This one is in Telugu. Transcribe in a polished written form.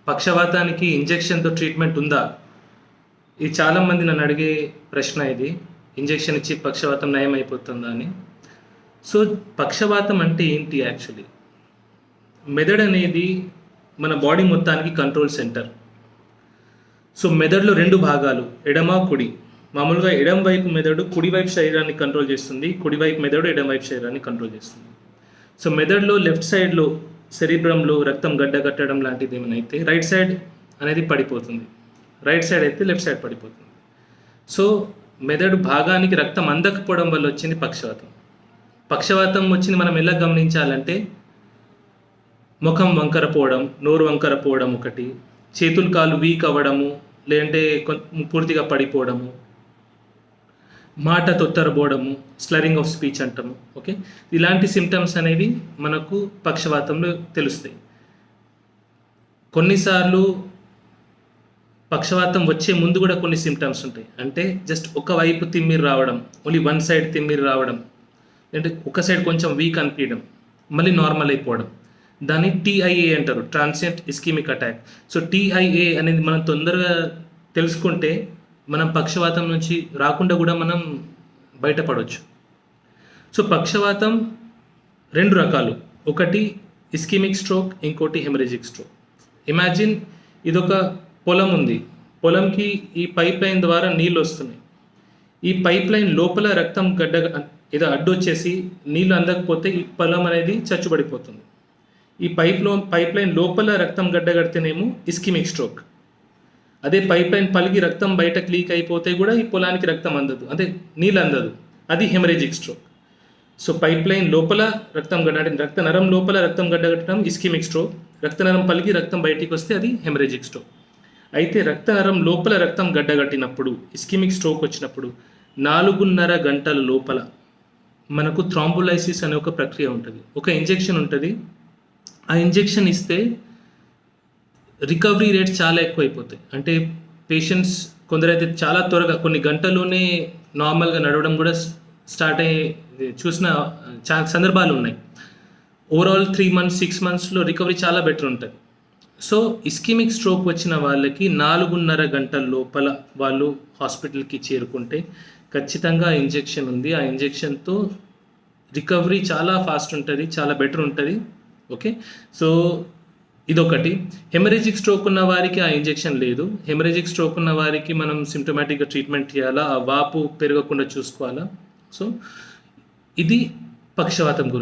పక్షవాతానికి ఇంజెక్షన్‌తో ట్రీట్మెంట్ ఉందా? ఇది చాలామంది నన్ను అడిగే ప్రశ్న ఇది. ఇంజెక్షన్ ఇచ్చి పక్షవాతం నయం అయిపోతుందా అని. సో, పక్షవాతం అంటే ఏంటి యాక్చువల్లీ? మెదడు అనేది మన బాడీ మొత్తానికి కంట్రోల్ సెంటర్. సో, మెదడులో 2 భాగాలు, ఎడమ, కుడి. మామూలుగా ఎడమ వైపు మెదడు కుడివైపు శరీరాన్ని కంట్రోల్ చేస్తుంది. కుడివైపు మెదడు ఎడమవైపు శరీరాన్ని కంట్రోల్ చేస్తుంది. సో, మెదడులో లెఫ్ట్ సైడ్‌లో సెరిబ్రమ్‌లో రక్తం గడ్డకట్టడం లాంటిది ఏమైనా అయితే రైట్ సైడ్ అనేది పడిపోతుంది. రైట్ సైడ్ అయితే లెఫ్ట్ సైడ్ పడిపోతుంది. సో, మెదడు భాగానికి రక్తం అందకపోవడం వల్ల వచ్చింది పక్షవాతం. పక్షవాతం వచ్చింది మనం ఎలా గమనించాలంటే ముఖం వంకర పోవడం, నోరు వంకర పోవడం ఒకటి, చేతులు కాళ్ళు వీక్ అవ్వడము, లేదంటే పూర్తిగా పడిపోవడము, మాట తొత్తరబోవడము, స్లరింగ్ ఆఫ్ స్పీచ్ అంటాము. ఓకే, ఇలాంటి సిమ్టమ్స్ అనేవి మనకు పక్షవాతంలో తెలుస్తాయి. కొన్నిసార్లు పక్షవాతం వచ్చే ముందు కూడా కొన్ని సిమ్టమ్స్ ఉంటాయి. అంటే జస్ట్ ఒకవైపు తిమ్మిరి రావడం, ఓన్లీ వన్ సైడ్ తిమ్మిరి రావడం, అంటే ఒక సైడ్ కొంచెం వీక్ అనిపించడం, మళ్ళీ నార్మల్ అయిపోవడం. దాన్ని TIA అంటారు, transient ischaemic attack. So TIA అనేది మనం తొందరగా తెలుసుకుంటే మనం పక్షవాతం నుంచి రాకుండా కూడా మనం బయటపడవచ్చు. సో పక్షవాతం 2 రకాలు, ఒకటి ఇస్కిమిక్ స్ట్రోక్, ఇంకోటి హెమరేజిక్ స్ట్రోక్. ఇమాజిన్ ఇదొక పొలం ఉంది, పొలంకి ఈ పైప్ లైన్ ద్వారా నీళ్ళు వస్తున్నాయి. ఈ పైప్ లైన్ లోపల రక్తం ఏదో అడ్డొచ్చేసి నీళ్ళు అందకపోతే ఈ పొలం అనేది చచ్చుబడిపోతుంది. ఈ పైప్ లైన్ లోపల రక్తం గడ్డగడితేనేమో ఇస్కిమిక్ స్ట్రోక్. అదే పైప్ లైన్ పలిగి రక్తం బయటకు లీక్ అయిపోతే కూడా ఈ పొలానికి రక్తం అందదు, అంటే నీళ్ళు అందదు, అది haemorrhagic stroke. So pipe line లోపల రక్తం రక్త నరం లోపల రక్తం గడ్డగట్టడం ఇస్కిమిక్ స్ట్రోక్. రక్త నరం పలిగి రక్తం బయటికి వస్తే అది హెమరేజిక్ స్ట్రోక్. అయితే రక్త నరం లోపల రక్తం గడ్డగట్టినప్పుడు, ఇస్కిమిక్ స్ట్రోక్ వచ్చినప్పుడు 4.5 గంటల లోపల మనకు థ్రాంబోలైసిస్ అనే ఒక ప్రక్రియ ఉంటుంది. ఒక ఇంజెక్షన్ ఉంటుంది. ఆ ఇంజెక్షన్ ఇస్తే రికవరీ రేట్స్ చాలా ఎక్కువైపోతాయి. అంటే పేషెంట్స్ కొందరైతే చాలా త్వరగా కొన్ని గంటల్లోనే నార్మల్గా నడవడం కూడా స్టార్ట్ అయ్యి చూసిన సందర్భాలు ఉన్నాయి. ఓవరాల్ 3 months 6 monthsలో రికవరీ చాలా బెటర్ ఉంటుంది. సో ఇస్కిమిక్ స్ట్రోక్ వచ్చిన వాళ్ళకి 4.5 గంటల లోపల వాళ్ళు హాస్పిటల్కి చేరుకుంటే ఖచ్చితంగా ఇంజెక్షన్ ఉంది. ఆ ఇంజెక్షన్తో రికవరీ చాలా ఫాస్ట్ ఉంటుంది, చాలా బెటర్ ఉంటుంది. ఓకే, సో ఇదొకటి. హెమరేజిక్ స్ట్రోక్ ఉన్న వారికి ఆ ఇంజెక్షన్ లేదు. హెమరేజిక్ స్ట్రోక్ ఉన్న వారికి మనం సిమ్టమాటిక్గా ట్రీట్మెంట్ చేయాలా, ఆ వాపు పెరగకుండా చూసుకోవాలా. సో ఇది పక్షవాతం గురించి.